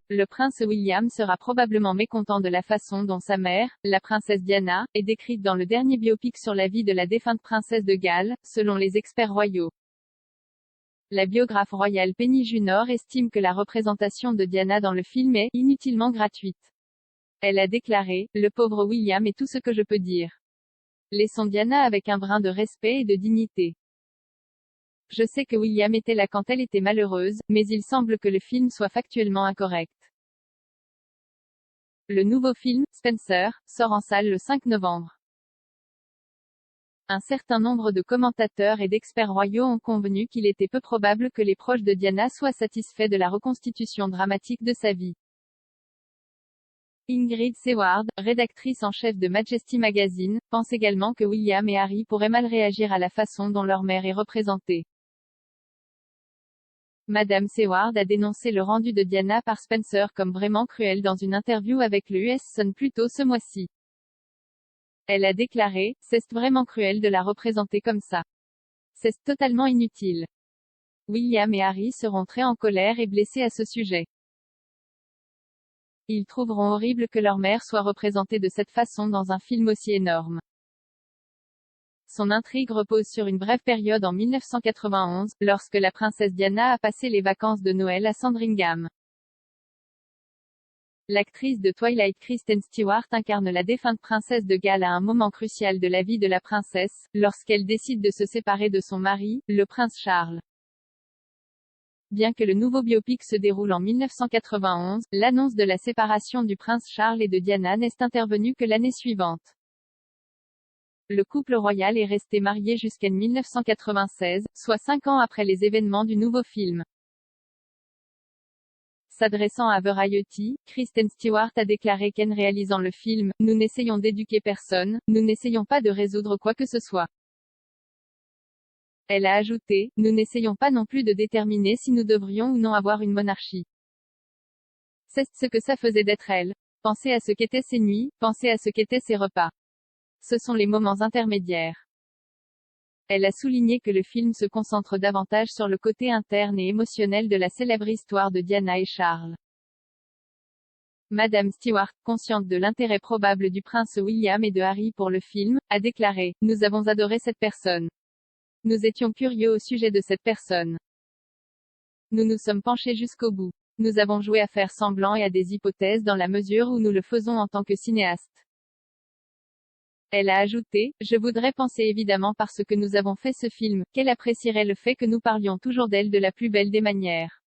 le prince William sera probablement mécontent de la façon dont sa mère, la princesse Diana, est décrite dans le dernier biopic sur la vie de la défunte princesse de Galles, selon les experts royaux. La biographe royale Penny Junor estime que la représentation de Diana dans le film est inutilement gratuite. Elle a déclaré: le pauvre William est tout ce que je peux dire. Laissons Diana avec un brin de respect et de dignité. Je sais que William était là quand elle était malheureuse, mais il semble que le film soit factuellement incorrect. Le nouveau film, Spencer, sort en salle le 5 novembre. Un certain nombre de commentateurs et d'experts royaux ont convenu qu'il était peu probable que les proches de Diana soient satisfaits de la reconstitution dramatique de sa vie. Ingrid Seward, rédactrice en chef de Majesty Magazine, pense également que William et Harry pourraient mal réagir à la façon dont leur mère est représentée. Madame Seward a dénoncé le rendu de Diana par Spencer comme vraiment cruel dans une interview avec le US Sun plus tôt ce mois-ci. Elle a déclaré: c'est vraiment cruel de la représenter comme ça. C'est totalement inutile. William et Harry seront très en colère et blessés à ce sujet. Ils trouveront horrible que leur mère soit représentée de cette façon dans un film aussi énorme. Son intrigue repose sur une brève période en 1991, lorsque la princesse Diana a passé les vacances de Noël à Sandringham. L'actrice de Twilight Kristen Stewart incarne la défunte princesse de Galles à un moment crucial de la vie de la princesse, lorsqu'elle décide de se séparer de son mari, le prince Charles. Bien que le nouveau biopic se déroule en 1991, l'annonce de la séparation du prince Charles et de Diana n'est intervenue que l'année suivante. Le couple royal est resté marié jusqu'en 1996, soit 5 ans après les événements du nouveau film. S'adressant à Variety, Kristen Stewart a déclaré qu'en réalisant le film, nous n'essayons d'éduquer personne, nous n'essayons pas de résoudre quoi que ce soit. Elle a ajouté: nous n'essayons pas non plus de déterminer si nous devrions ou non avoir une monarchie. C'est ce que ça faisait d'être elle. Pensez à ce qu'étaient ses nuits, pensez à ce qu'étaient ses repas. Ce sont les moments intermédiaires. Elle a souligné que le film se concentre davantage sur le côté interne et émotionnel de la célèbre histoire de Diana et Charles. Madame Stewart, consciente de l'intérêt probable du prince William et de Harry pour le film, a déclaré: nous avons adoré cette personne. Nous étions curieux au sujet de cette personne. Nous nous sommes penchés jusqu'au bout. Nous avons joué à faire semblant et à des hypothèses dans la mesure où nous le faisons en tant que cinéaste. Elle a ajouté: je voudrais penser évidemment parce que nous avons fait ce film, qu'elle apprécierait le fait que nous parlions toujours d'elle de la plus belle des manières.